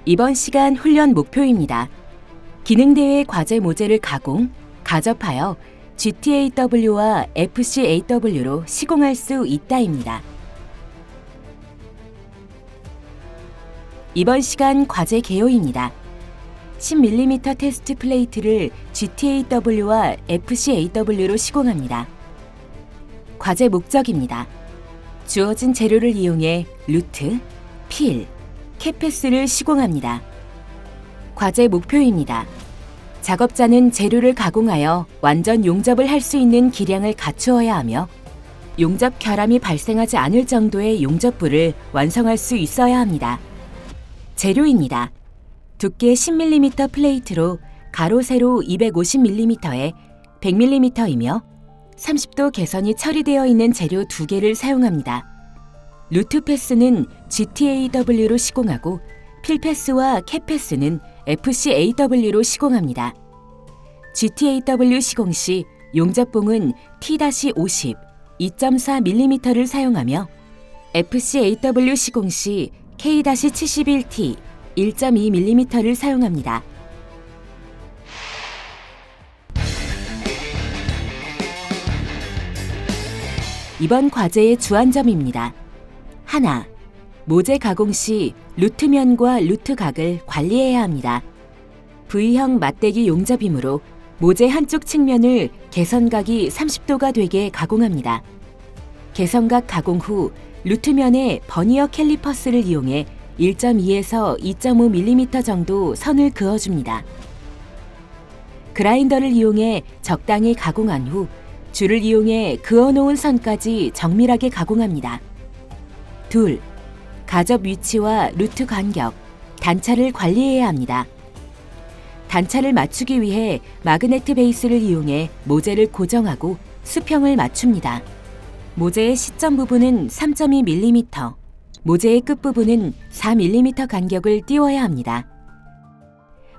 이번 시간 훈련 목표입니다. 기능대회 과제 모재를 가공, 가접하여 GTAW와 FCAW로 시공할 수 있다입니다. 이번 시간 과제 개요입니다. 10mm 테스트 플레이트를 GTAW와 FCAW로 시공합니다. 과제 목적입니다. 주어진 재료를 이용해 루트, 필, 캡패스를 시공합니다. 과제 목표입니다. 작업자는 재료를 가공하여 완전 용접을 할 수 있는 기량을 갖추어야 하며 용접 결함이 발생하지 않을 정도의 용접부를 완성할 수 있어야 합니다. 재료입니다. 두께 10mm 플레이트로 가로 세로 250mm에 100mm이며 30도 개선이 처리되어 있는 재료 2개를 사용합니다. 루트 패스는 GTAW로 시공하고 필 패스와 캡 패스는 FCAW로 시공합니다. GTAW 시공 시 용접봉은 T-50 2.4mm를 사용하며 FCAW 시공 시 K-71T 1.2mm를 사용합니다. 이번 과제의 주안점입니다. 하나, 모재 가공 시 루트면과 루트각을 관리해야 합니다. V형 맞대기 용접이므로 모재 한쪽 측면을 개선각이 30도가 되게 가공합니다. 개선각 가공 후 루트면에 버니어 캘리퍼스를 이용해 1.2에서 2.5mm 정도 선을 그어줍니다. 그라인더를 이용해 적당히 가공한 후 줄을 이용해 그어놓은 선까지 정밀하게 가공합니다. 둘, 가접 위치와 루트 간격, 단차를 관리해야 합니다. 단차를 맞추기 위해 마그네트 베이스를 이용해 모재를 고정하고 수평을 맞춥니다. 모재의 시점 부분은 3.2mm, 모재의 끝부분은 4mm 간격을 띄워야 합니다.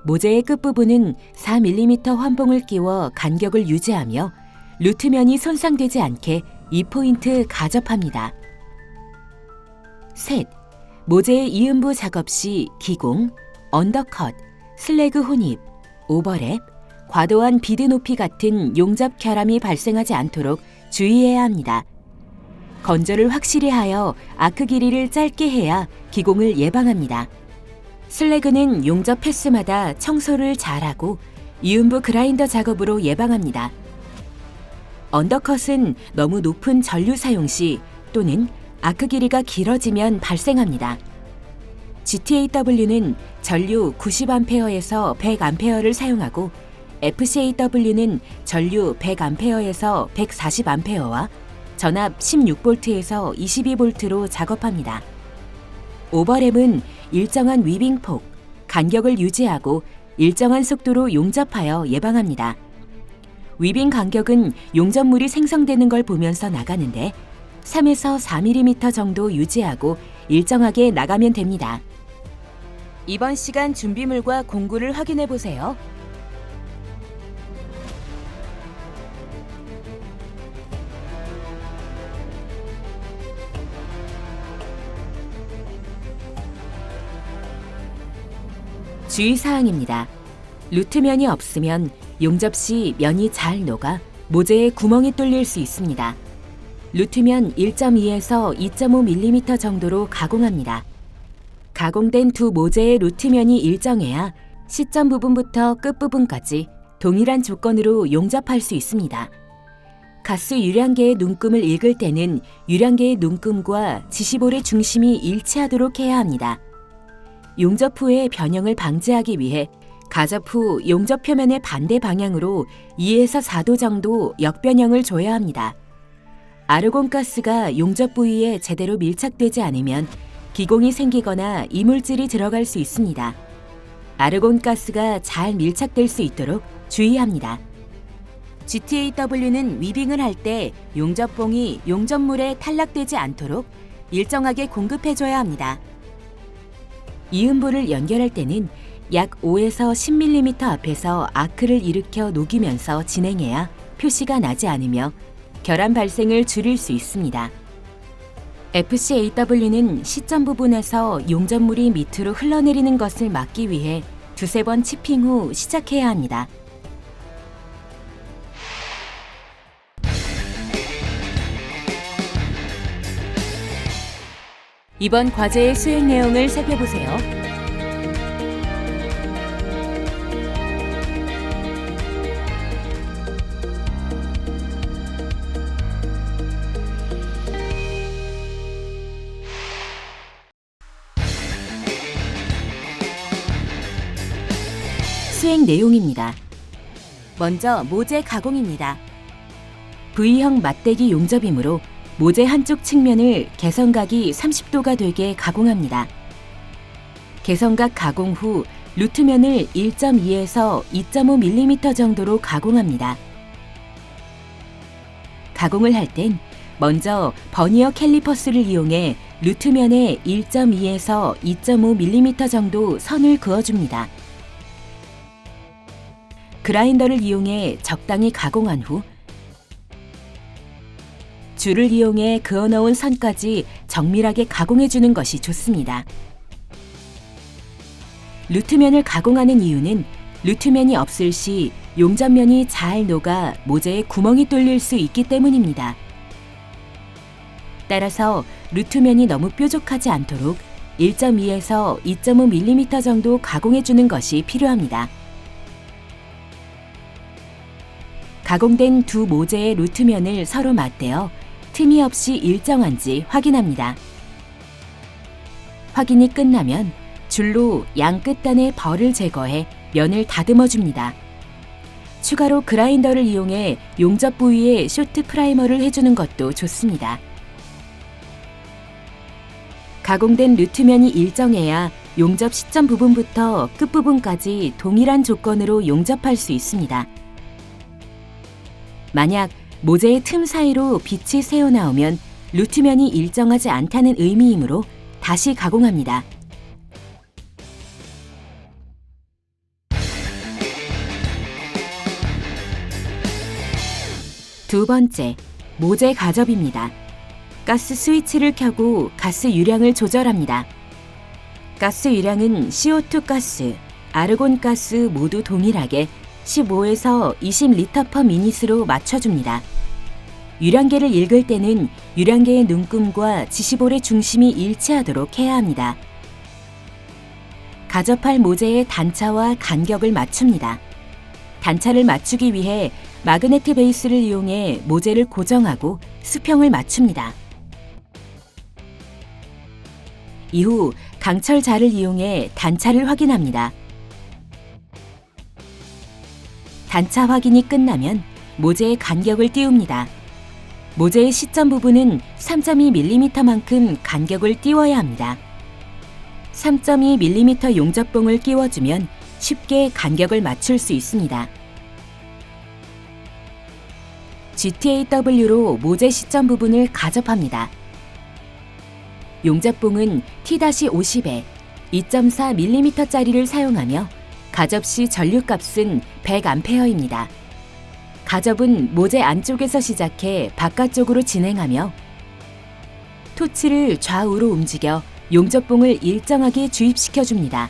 모재의 끝부분은 4mm 환봉을 끼워 간격을 유지하며 루트면이 손상되지 않게 2포인트 가접합니다. 셋, 모재의 이음부 작업 시 기공, 언더컷, 슬래그 혼입, 오버랩, 과도한 비드 높이 같은 용접 결함이 발생하지 않도록 주의해야 합니다. 건조를 확실히 하여 아크 길이를 짧게 해야 기공을 예방합니다. 슬래그는 용접 패스마다 청소를 잘하고 이음부 그라인더 작업으로 예방합니다. 언더컷은 너무 높은 전류 사용 시 또는 아크 길이가 길어지면 발생합니다. GTAW는 전류 90A에서 100A를 사용하고 FCAW는 전류 100A에서 140A와 전압 16V에서 22V로 작업합니다. 오버랩은 일정한 위빙폭, 간격을 유지하고 일정한 속도로 용접하여 예방합니다. 위빙 간격은 용접물이 생성되는 걸 보면서 나가는데 3에서 4mm 정도 유지하고 일정하게 나가면 됩니다. 이번 시간 준비물과 공구를 확인해 보세요. 주의사항입니다. 루트면이 없으면 용접 시 면이 잘 녹아 모재에 구멍이 뚫릴 수 있습니다. 루트면 1.2에서 2.5mm 정도로 가공합니다. 가공된 두 모재의 루트면이 일정해야 시점 부분부터 끝 부분까지 동일한 조건으로 용접할 수 있습니다. 가스 유량계의 눈금을 읽을 때는 유량계의 눈금과 지시볼의 중심이 일치하도록 해야 합니다. 용접 후의 변형을 방지하기 위해 가접 후 용접 표면의 반대 방향으로 2에서 4도 정도 역변형을 줘야 합니다. 아르곤가스가 용접 부위에 제대로 밀착되지 않으면 기공이 생기거나 이물질이 들어갈 수 있습니다. 아르곤가스가 잘 밀착될 수 있도록 주의합니다. GTAW는 위빙을 할 때 용접봉이 용접물에 탈락되지 않도록 일정하게 공급해줘야 합니다. 이음부를 연결할 때는 약 5에서 10mm 앞에서 아크를 일으켜 녹이면서 진행해야 표시가 나지 않으며 결함 발생을 줄일 수 있습니다. FCAW는 시점 부분에서 용접물이 밑으로 흘러내리는 것을 막기 위해 두세 번 치핑 후 시작해야 합니다. 이번 과제의 수행 내용을 살펴보세요. 수행 내용입니다. 먼저 모재 가공입니다. V형 맞대기 용접이므로 모재 한쪽 측면을 개선각이 30도가 되게 가공합니다. 개선각 가공 후 루트면을 1.2에서 2.5mm 정도로 가공합니다. 가공을 할 땐 먼저 버니어 캘리퍼스를 이용해 루트면에 1.2에서 2.5mm 정도 선을 그어줍니다. 그라인더를 이용해 적당히 가공한 후 줄을 이용해 그어넣은 선까지 정밀하게 가공해주는 것이 좋습니다. 루트면을 가공하는 이유는 루트면이 없을 시 용접면이 잘 녹아 모재에 구멍이 뚫릴 수 있기 때문입니다. 따라서 루트면이 너무 뾰족하지 않도록 1.2에서 2.5mm 정도 가공해주는 것이 필요합니다. 가공된 두 모재의 루트면을 서로 맞대어 틈이 없이 일정한지 확인합니다. 확인이 끝나면 줄로 양 끝단의 벌을 제거해 면을 다듬어 줍니다. 추가로 그라인더를 이용해 용접 부위에 쇼트 프라이머를 해주는 것도 좋습니다. 가공된 루트면이 일정해야 용접 시점 부분부터 끝부분까지 동일한 조건으로 용접할 수 있습니다. 만약 모재의 틈 사이로 빛이 새어나오면 루트면이 일정하지 않다는 의미이므로 다시 가공합니다. 두 번째, 모재 가접입니다. 가스 스위치를 켜고 가스 유량을 조절합니다. 가스 유량은 CO2 가스, 아르곤 가스 모두 동일하게 15에서 20L/min으로 맞춰줍니다. 유량계를 읽을 때는 유량계의 눈금과 지시볼의 중심이 일치하도록 해야 합니다. 가접할 모재의 단차와 간격을 맞춥니다. 단차를 맞추기 위해 마그네트 베이스를 이용해 모재를 고정하고 수평을 맞춥니다. 이후 강철 자를 이용해 단차를 확인합니다. 단차 확인이 끝나면 모재의 간격을 띄웁니다. 모재의 시점 부분은 3.2mm만큼 간격을 띄워야 합니다. 3.2mm 용접봉을 끼워주면 쉽게 간격을 맞출 수 있습니다. GTAW로 모재 시점 부분을 가접합니다. 용접봉은 T-50에 2.4mm짜리를 사용하며 가접 시 전류값은 100A입니다. 가접은 모재 안쪽에서 시작해 바깥쪽으로 진행하며 토치를 좌우로 움직여 용접봉을 일정하게 주입시켜줍니다.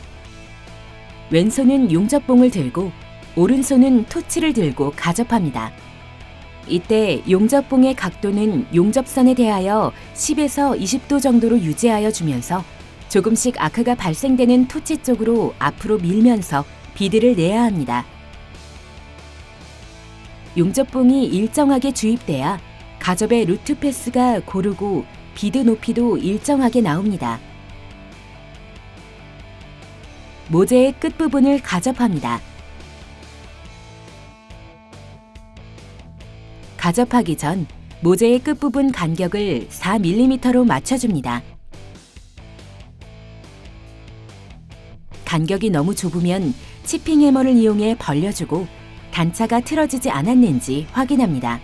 왼손은 용접봉을 들고 오른손은 토치를 들고 가접합니다. 이때 용접봉의 각도는 용접선에 대하여 10에서 20도 정도로 유지하여 주면서 조금씩 아크가 발생되는 토치 쪽으로 앞으로 밀면서 비드를 내야 합니다. 용접봉이 일정하게 주입돼야 가접의 루트 패스가 고르고 비드 높이도 일정하게 나옵니다. 모재의 끝부분을 가접합니다. 가접하기 전 모재의 끝부분 간격을 4mm로 맞춰줍니다. 간격이 너무 좁으면 치핑 해머를 이용해 벌려주고 단차가 틀어지지 않았는지 확인합니다.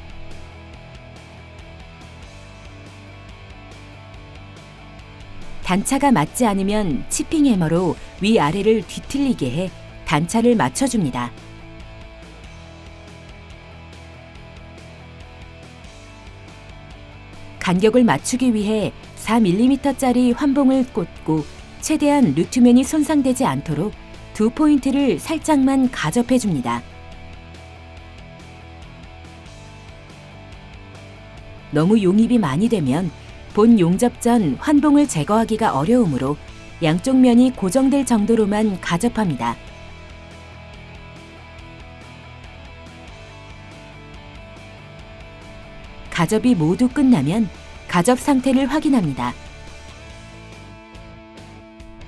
단차가 맞지 않으면 치핑 해머로 위아래를 뒤틀리게 해 단차를 맞춰줍니다. 간격을 맞추기 위해 4mm짜리 환봉을 꽂고 최대한 루트면이 손상되지 않도록 두 포인트를 살짝만 가접해 줍니다. 너무 용입이 많이 되면 본 용접 전 환봉을 제거하기가 어려우므로 양쪽 면이 고정될 정도로만 가접합니다. 가접이 모두 끝나면 가접 상태를 확인합니다.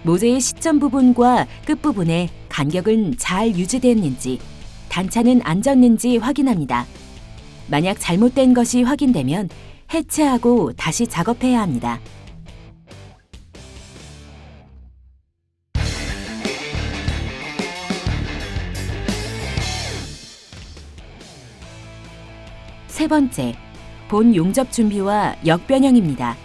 모재의 시점 부분과 끝부분의 간격은 잘 유지됐는지, 단차는 안 졌는지 확인합니다. 만약 잘못된 것이 확인되면 해체하고 다시 작업해야 합니다. 세 번째, 본 용접 준비와 역변형입니다.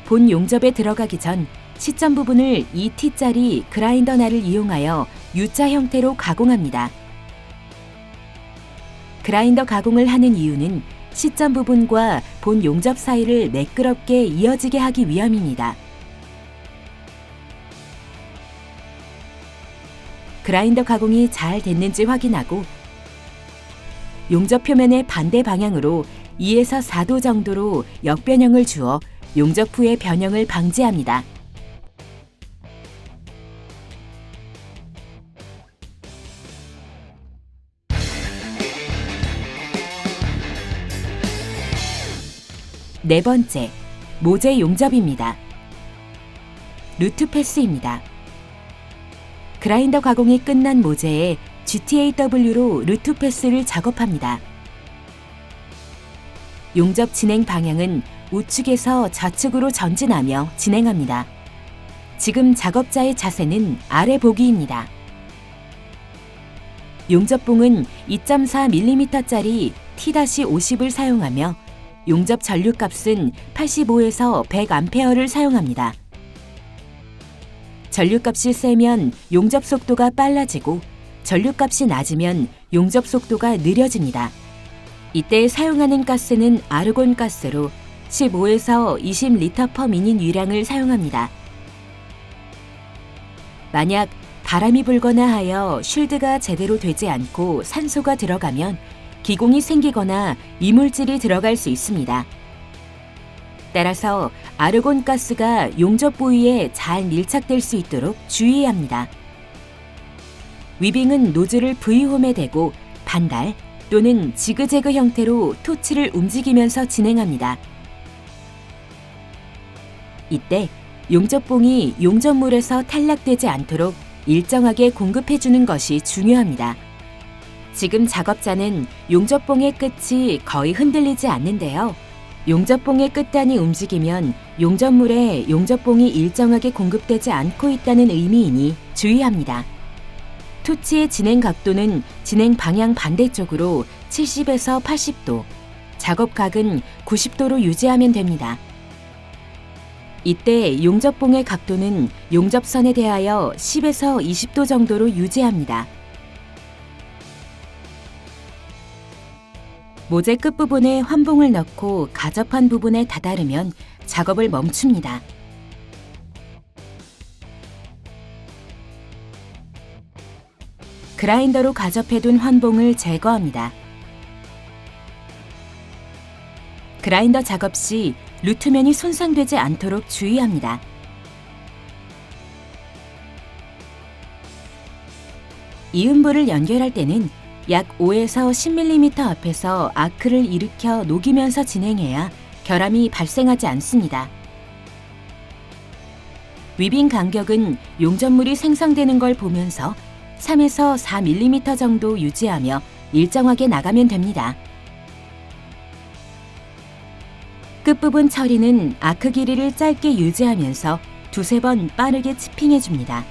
본 용접에 들어가기 전 시점 부분을 2T짜리 그라인더 날을 이용하여 U자 형태로 가공합니다. 그라인더 가공을 하는 이유는 시점 부분과 본 용접 사이를 매끄럽게 이어지게 하기 위함입니다. 그라인더 가공이 잘 됐는지 확인하고 용접 표면의 반대 방향으로 2에서 4도 정도로 역변형을 주어 용접 후의 변형을 방지합니다. 네 번째, 모재 용접입니다. 루트 패스입니다. 그라인더 가공이 끝난 모재에 GTAW로 루트 패스를 작업합니다. 용접 진행 방향은 우측에서 좌측으로 전진하며 진행합니다. 지금 작업자의 자세는 아래 보기입니다. 용접봉은 2.4mm짜리 T-50을 사용하며 용접 전류값은 85에서 100A를 사용합니다. 전류값이 세면 용접 속도가 빨라지고 전류값이 낮으면 용접 속도가 느려집니다. 이때 사용하는 가스는 아르곤 가스로 15에서 20L/min 유량을 사용합니다. 만약 바람이 불거나 하여 쉴드가 제대로 되지 않고 산소가 들어가면 기공이 생기거나 이물질이 들어갈 수 있습니다. 따라서 아르곤 가스가 용접 부위에 잘 밀착될 수 있도록 주의해야 합니다. 위빙은 노즐을 V홈에 대고 반달 또는 지그재그 형태로 토치를 움직이면서 진행합니다. 이때 용접봉이 용접물에서 탈락되지 않도록 일정하게 공급해주는 것이 중요합니다. 지금 작업자는 용접봉의 끝이 거의 흔들리지 않는데요. 용접봉의 끝단이 움직이면 용접물에 용접봉이 일정하게 공급되지 않고 있다는 의미이니 주의합니다. 토치의 진행 각도는 진행 방향 반대쪽으로 70에서 80도, 작업각은 90도로 유지하면 됩니다. 이때 용접봉의 각도는 용접선에 대하여 10에서 20도 정도로 유지합니다. 모재 끝부분에 환봉을 넣고 가접한 부분에 다다르면 작업을 멈춥니다. 그라인더로 가접해둔 환봉을 제거합니다. 그라인더 작업 시 루트면이 손상되지 않도록 주의합니다. 이음부를 연결할 때는 약 5에서 10mm 앞에서 아크를 일으켜 녹이면서 진행해야 결함이 발생하지 않습니다. 위빙 간격은 용접물이 생성되는 걸 보면서 3에서 4mm 정도 유지하며 일정하게 나가면 됩니다. 끝부분 처리는 아크 길이를 짧게 유지하면서 두세 번 빠르게 치핑해줍니다.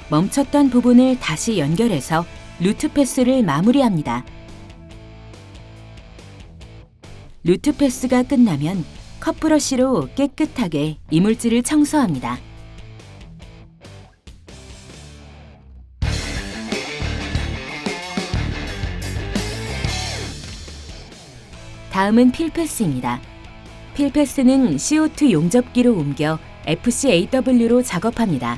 멈췄던 부분을 다시 연결해서 루트 패스를 마무리합니다. 루트 패스가 끝나면 컵브러쉬로 깨끗하게 이물질을 청소합니다. 다음은 필패스입니다. 필패스는 CO2 용접기로 옮겨 FCAW로 작업합니다.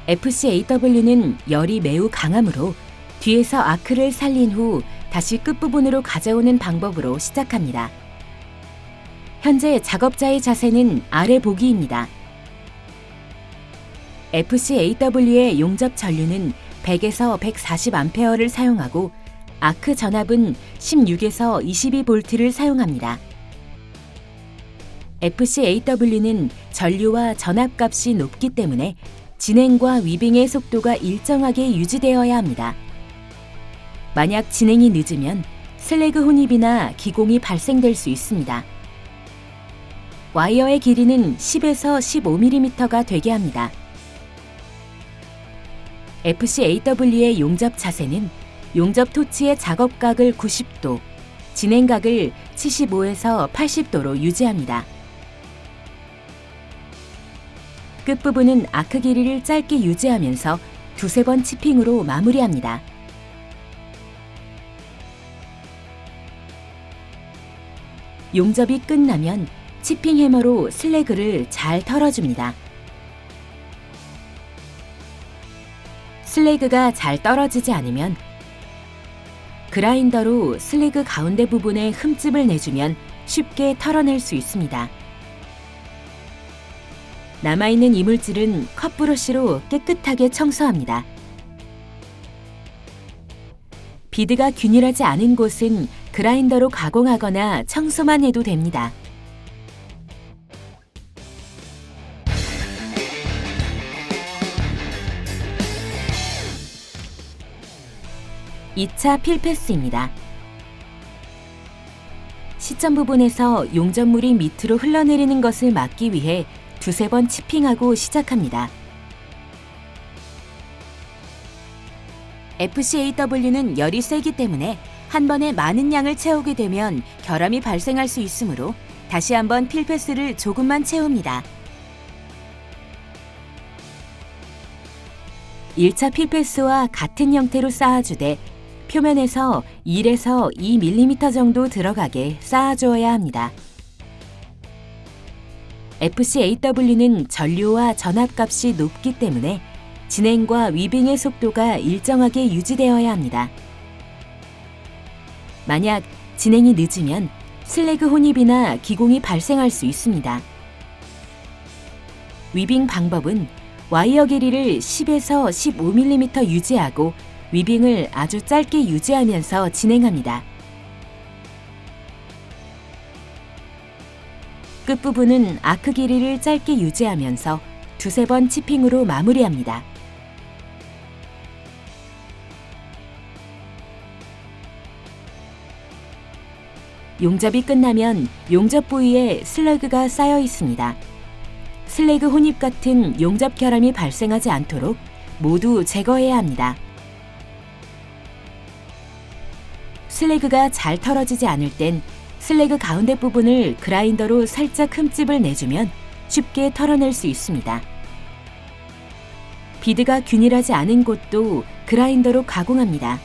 FCAW는 열이 매우 강하므로 뒤에서 아크를 살린 후 다시 끝부분으로 가져오는 방법으로 시작합니다. 현재 작업자의 자세는 아래 보기입니다. FCAW의 용접 전류는 100에서 140A를 사용하고 아크 전압은 16에서 22V를 사용합니다. FCAW는 전류와 전압값이 높기 때문에 진행과 위빙의 속도가 일정하게 유지되어야 합니다. 만약 진행이 늦으면 슬래그 혼입이나 기공이 발생될 수 있습니다. 와이어의 길이는 10에서 15mm가 되게 합니다. FCAW의 용접 자세는 용접 토치의 작업각을 90도, 진행각을 75에서 80도로 유지합니다. 끝부분은 아크 길이를 짧게 유지하면서 두세 번 치핑으로 마무리합니다. 용접이 끝나면 치핑 해머로 슬래그를 잘 털어줍니다. 슬래그가 잘 떨어지지 않으면 그라인더로 슬래그 가운데 부분에 흠집을 내주면 쉽게 털어낼 수 있습니다. 남아있는 이물질은 컵브러쉬로 깨끗하게 청소합니다. 비드가 균일하지 않은 곳은 그라인더로 가공하거나 청소만 해도 됩니다. (2차) 필패스입니다. 시점 부분에서 용접물이 밑으로 흘러내리는 것을 막기 위해 두세 번 치핑하고 시작합니다. FCAW는 열이 세기 때문에 한 번에 많은 양을 채우게 되면 결함이 발생할 수 있으므로 다시 한번 필패스를 조금만 채웁니다. 1차 필패스와 같은 형태로 쌓아주되 표면에서 1에서 2mm 정도 들어가게 쌓아주어야 합니다. FCAW는 전류와 전압값이 높기 때문에 진행과 위빙의 속도가 일정하게 유지되어야 합니다. 만약 진행이 늦으면 슬래그 혼입이나 기공이 발생할 수 있습니다. 위빙 방법은 와이어 길이를 10에서 15mm 유지하고 위빙을 아주 짧게 유지하면서 진행합니다. 끝부분은 아크 길이를 짧게 유지하면서 두세 번 치핑으로 마무리합니다. 용접이 끝나면 용접 부위에 슬러그가 쌓여 있습니다. 슬래그 혼입 같은 용접 결함이 발생하지 않도록 모두 제거해야 합니다. 슬래그가 잘 털어지지 않을 땐 슬래그 가운데 부분을 그라인더로 살짝 흠집을 내주면 쉽게 털어낼 수 있습니다. 비드가 균일하지 않은 곳도 그라인더로 가공합니다.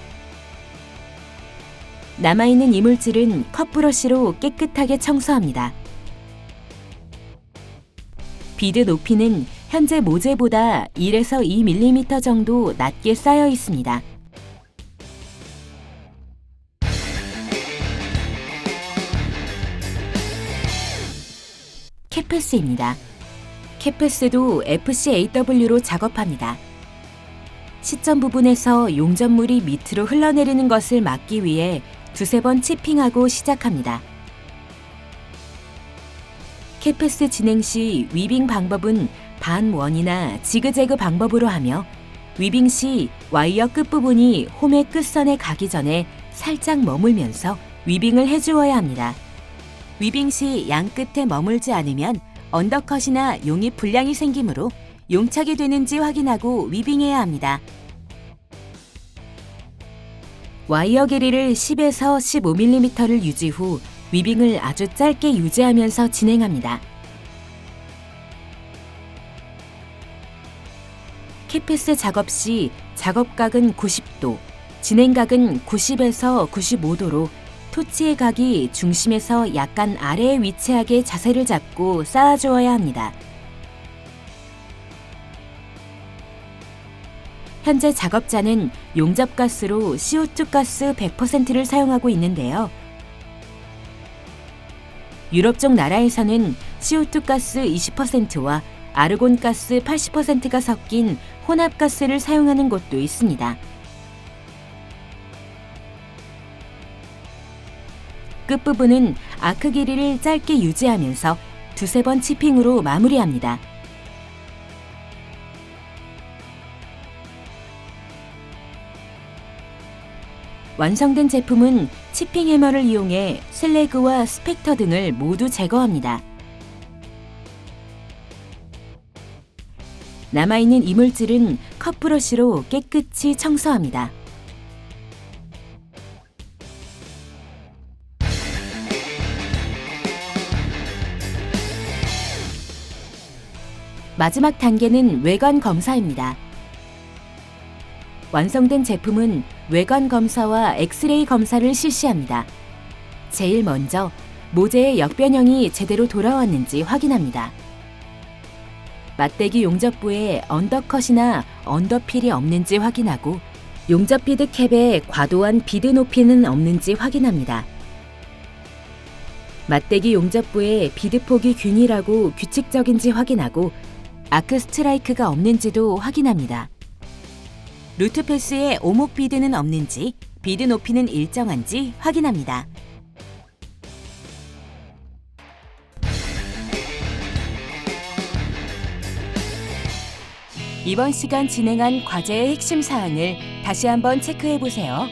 남아있는 이물질은 컵브러쉬로 깨끗하게 청소합니다. 비드 높이는 현재 모재보다 1에서 2mm 정도 낮게 쌓여 있습니다. 캡패스입니다. 캡패스도 FCAW로 작업합니다. 시점 부분에서 용접물이 밑으로 흘러내리는 것을 막기 위해 두세 번 치핑하고 시작합니다. 캡패스 진행 시 위빙 방법은 반원이나 지그재그 방법으로 하며 위빙 시 와이어 끝부분이 홈의 끝선에 가기 전에 살짝 머물면서 위빙을 해주어야 합니다. 위빙 시 양 끝에 머물지 않으면 언더컷이나 용이 불량이 생기므로 용착이 되는지 확인하고 위빙해야 합니다. 와이어 길이를 10에서 15mm를 유지 후 위빙을 아주 짧게 유지하면서 진행합니다. 캡패스 작업 시 작업각은 90도, 진행각은 90에서 95도로 토치의 각이 중심에서 약간 아래에 위치하게 자세를 잡고 쌓아주어야 합니다. 현재 작업자는 용접가스로 CO2 가스 100%를 사용하고 있는데요. 유럽 쪽 나라에서는 CO2 가스 20%와 아르곤 가스 80%가 섞인 혼합가스를 사용하는 곳도 있습니다. 끝부분은 아크 길이를 짧게 유지하면서 두세 번 치핑으로 마무리합니다. 완성된 제품은 치핑 해머를 이용해 슬래그와 스펙터 등을 모두 제거합니다. 남아있는 이물질은 컵브러쉬로 깨끗이 청소합니다. 마지막 단계는 외관 검사입니다. 완성된 제품은 외관 검사와 엑스레이 검사를 실시합니다. 제일 먼저 모재의 역변형이 제대로 돌아왔는지 확인합니다. 맞대기 용접부에 언더컷이나 언더필이 없는지 확인하고 용접 비드 캡에 과도한 비드 높이는 없는지 확인합니다. 맞대기 용접부에 비드 폭이 균일하고 규칙적인지 확인하고 아크 스트라이크가 없는지도 확인합니다. 루트 패스에 오목 비드는 없는지, 비드 높이는 일정한지 확인합니다. 이번 시간 진행한 과제의 핵심 사항을 다시 한번 체크해 보세요.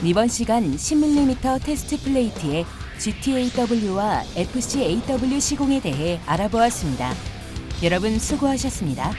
이번 시간 10mm 테스트 플레이트의 GTAW와 FCAW 시공에 대해 알아보았습니다. 여러분 수고하셨습니다.